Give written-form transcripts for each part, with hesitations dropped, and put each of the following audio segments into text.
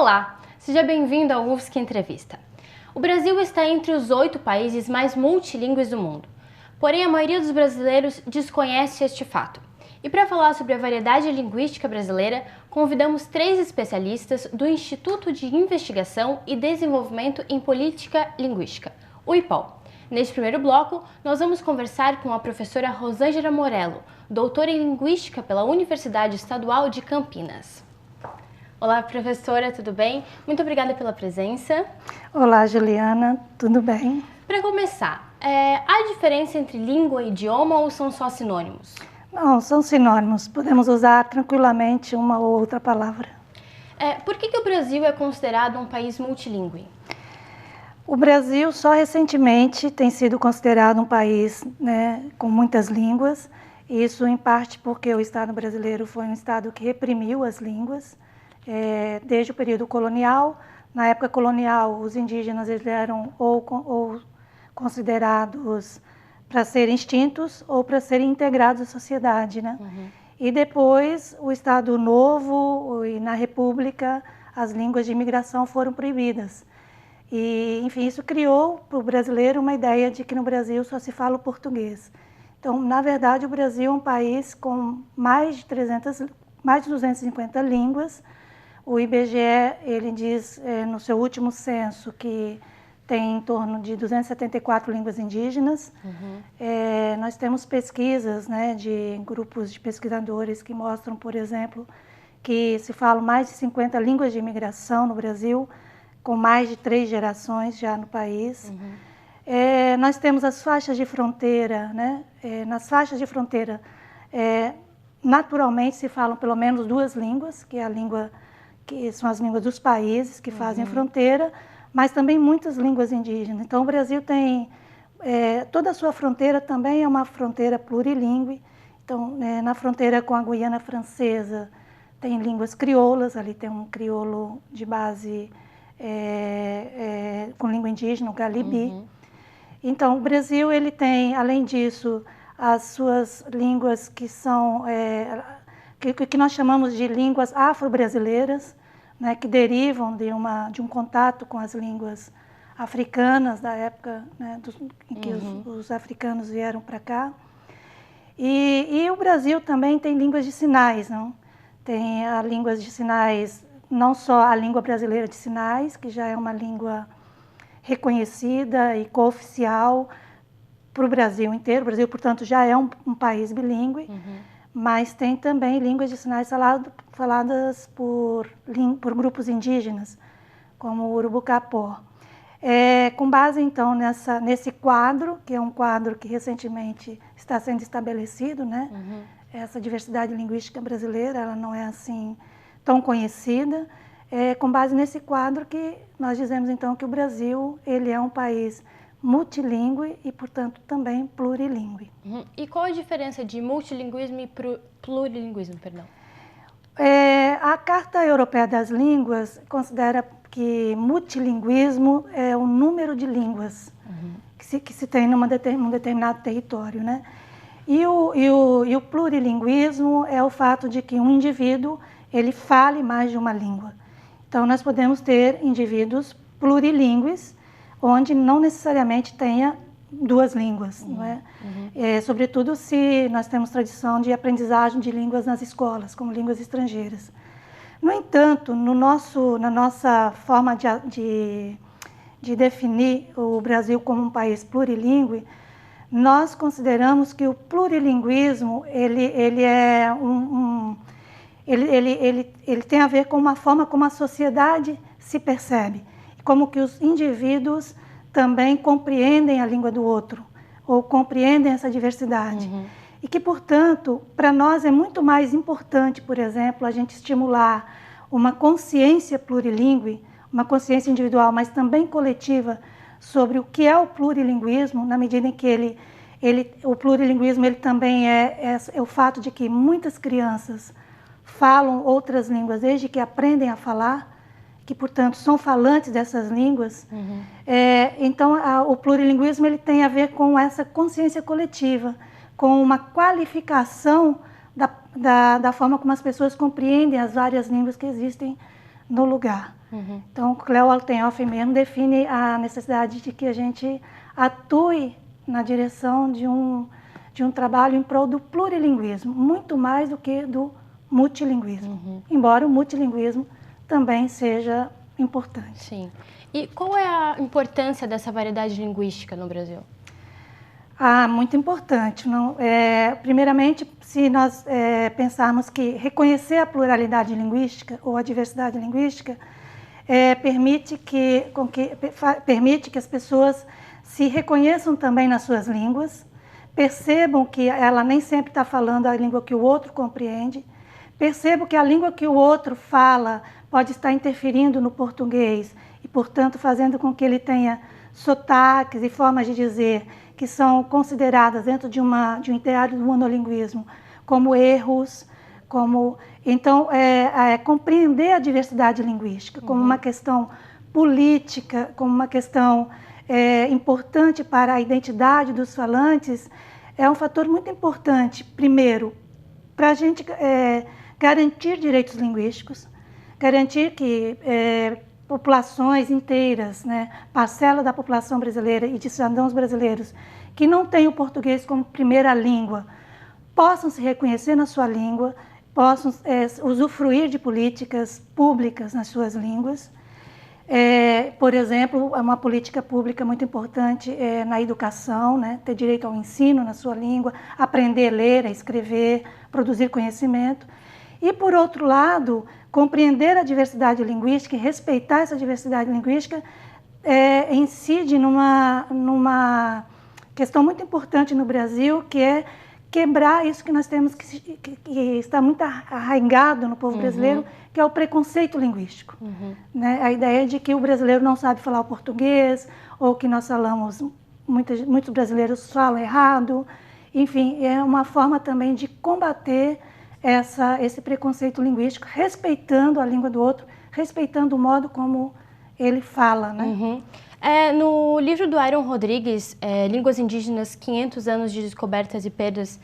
Olá, seja bem-vindo ao UFSC Entrevista. O Brasil está entre os 8 países mais multilingües do mundo. Porém, a maioria dos brasileiros desconhece este fato. E para falar sobre a variedade linguística brasileira, convidamos 3 especialistas do Instituto de Investigação e Desenvolvimento em Política Linguística, o IPOL. Neste primeiro bloco, nós vamos conversar com a professora Rosângela Morello, doutora em Linguística pela Universidade Estadual de Campinas. Olá, professora, tudo bem? Muito obrigada pela presença. Olá, Juliana, tudo bem? Para começar, há diferença entre língua e idioma ou são só sinônimos? Não, são sinônimos. Podemos usar tranquilamente uma ou outra palavra. Por que o Brasil é considerado um país multilingüe? O Brasil só recentemente tem sido considerado um país, com muitas línguas. Isso em parte porque o Estado brasileiro foi um Estado que reprimiu as línguas desde o período colonial. Na época colonial, os indígenas eles eram ou considerados para serem extintos ou para serem integrados à sociedade, né? Uhum. E depois, o Estado Novo e na República, as línguas de imigração foram proibidas. E, enfim, isso criou para o brasileiro uma ideia de que no Brasil só se fala o português. Então, na verdade, o Brasil é um país com mais de 250 línguas. O IBGE, ele diz no seu último censo que tem em torno de 274 línguas indígenas. Uhum. Nós temos pesquisas, de grupos de pesquisadores que mostram, por exemplo, que se falam mais de 50 línguas de imigração no Brasil, com mais de 3 gerações já no país. Uhum. Nós temos as faixas de fronteira, nas faixas de fronteira, naturalmente se falam pelo menos 2 línguas, que é a língua que são as línguas dos países que fazem fronteira, mas também muitas línguas indígenas. Então, o Brasil tem, toda a sua fronteira também é uma fronteira plurilingüe. Então, na fronteira com a Guiana Francesa, tem línguas crioulas, ali tem um crioulo de base com língua indígena, o Galibi. Uhum. Então, o Brasil, ele tem, além disso, as suas línguas que são, que nós chamamos de línguas afro-brasileiras, que derivam de um contato com as línguas africanas da época em que os africanos vieram para cá. E o Brasil também tem línguas de sinais, não? Tem as línguas de sinais, não só a língua brasileira de sinais, que já é uma língua reconhecida e cooficial para o Brasil inteiro. O Brasil, portanto, já é um país bilíngue. Uhum. Mas tem também línguas de sinais faladas por grupos indígenas, como o Urubucapó. Com base, então, nesse quadro, que é um quadro que recentemente está sendo estabelecido, Uhum. Essa diversidade linguística brasileira, ela não é assim tão conhecida. Com base nesse quadro que nós dizemos, então, que o Brasil ele é um país multilingüe e, portanto, também plurilingüe. Uhum. E qual a diferença de multilinguismo e plurilinguismo, perdão? A Carta Europeia das Línguas considera que multilinguismo é o número de línguas que se tem num determinado território, né? E o plurilinguismo é o fato de que um indivíduo ele fale mais de uma língua. Então, nós podemos ter indivíduos plurilingües, onde não necessariamente tenha 2 línguas, não é? Uhum. Sobretudo se nós temos tradição de aprendizagem de línguas nas escolas, como línguas estrangeiras. No entanto, na nossa forma de definir o Brasil como um país plurilingüe, nós consideramos que o plurilinguismo ele tem a ver com uma forma como a sociedade se percebe, como que os indivíduos também compreendem a língua do outro, ou compreendem essa diversidade. Uhum. E que, portanto, para nós é muito mais importante, por exemplo, a gente estimular uma consciência plurilingüe, uma consciência individual, mas também coletiva, sobre o que é o plurilinguismo, na medida em que o plurilinguismo ele também é o fato de que muitas crianças falam outras línguas desde que aprendem a falar, que, portanto, são falantes dessas línguas. Uhum. Então, o plurilinguismo ele tem a ver com essa consciência coletiva, com uma qualificação da forma como as pessoas compreendem as várias línguas que existem no lugar. Então, Cleo Altenhoff mesmo define a necessidade de que a gente atue na direção de um trabalho em prol do plurilinguismo, muito mais do que do multilinguismo, embora o multilinguismo também seja importante. Sim. E qual é a importância dessa variedade linguística no Brasil? Muito importante. Primeiramente, se nós pensarmos que reconhecer a pluralidade linguística ou a diversidade linguística permite que as pessoas se reconheçam também nas suas línguas, percebam que ela nem sempre está falando a língua que o outro compreende, percebam que a língua que o outro fala pode estar interferindo no português e, portanto, fazendo com que ele tenha sotaques e formas de dizer que são consideradas dentro de um ideário do monolinguismo como erros, então compreender a diversidade linguística como uma questão política, como uma questão importante para a identidade dos falantes, é um fator muito importante, primeiro, para a gente garantir direitos linguísticos, garantir que populações inteiras, parcela da população brasileira e de cidadãos brasileiros que não têm o português como primeira língua, possam se reconhecer na sua língua, possam usufruir de políticas públicas nas suas línguas. Por exemplo, uma política pública muito importante na educação, ter direito ao ensino na sua língua, aprender a ler, a escrever, produzir conhecimento. E, por outro lado, compreender a diversidade linguística e respeitar essa diversidade linguística incide numa questão muito importante no Brasil, que é quebrar isso que nós temos que está muito arraigado no povo brasileiro, que é o preconceito linguístico. A ideia de que o brasileiro não sabe falar o português, ou que nós falamos, muitos brasileiros falam errado. Enfim, é uma forma também de combater esse preconceito linguístico, respeitando a língua do outro, respeitando o modo como ele fala, No livro do Iron Rodrigues, Línguas Indígenas, 500 anos de descobertas e perdas,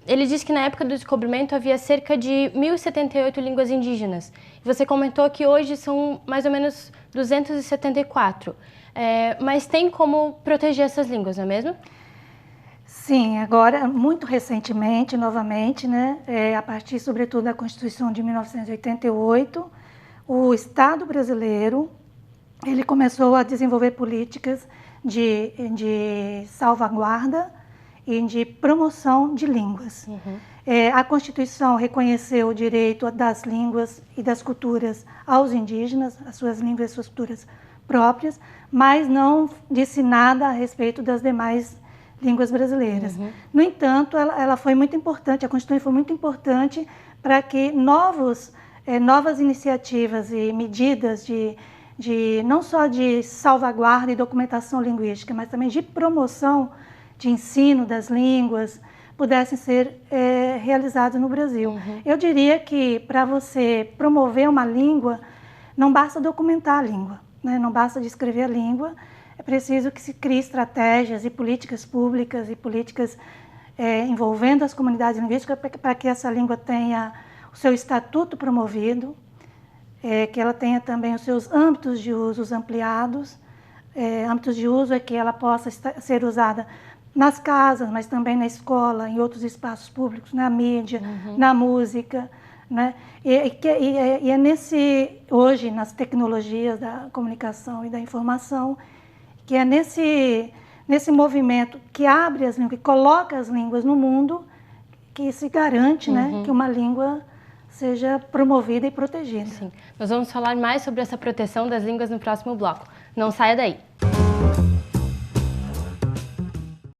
ele diz que na época do descobrimento havia cerca de 1.078 línguas indígenas. Você comentou que hoje são mais ou menos 274. Mas tem como proteger essas línguas, não é mesmo? Sim, agora, muito recentemente, novamente, a partir, sobretudo, da Constituição de 1988, o Estado brasileiro ele começou a desenvolver políticas de salvaguarda e de promoção de línguas. A Constituição reconheceu o direito das línguas e das culturas aos indígenas, as suas línguas e suas culturas próprias, mas não disse nada a respeito das demais línguas brasileiras. No entanto, ela foi muito importante, a Constituição foi muito importante para que novas iniciativas e medidas não só de salvaguarda e documentação linguística, mas também de promoção de ensino das línguas pudessem ser realizadas no Brasil. Eu diria que para você promover uma língua, não basta documentar a língua, não basta descrever a língua, é preciso que se crie estratégias e políticas públicas e políticas envolvendo as comunidades linguísticas para que essa língua tenha o seu estatuto promovido, que ela tenha também os seus âmbitos de usos ampliados. Âmbitos de uso é que ela possa ser usada nas casas, mas também na escola, em outros espaços públicos, na mídia, na música. E hoje, nas tecnologias da comunicação e da informação, que é nesse movimento que abre as línguas, que coloca as línguas no mundo, que se garante que uma língua seja promovida e protegida. Sim. Nós vamos falar mais sobre essa proteção das línguas no próximo bloco. Não saia daí!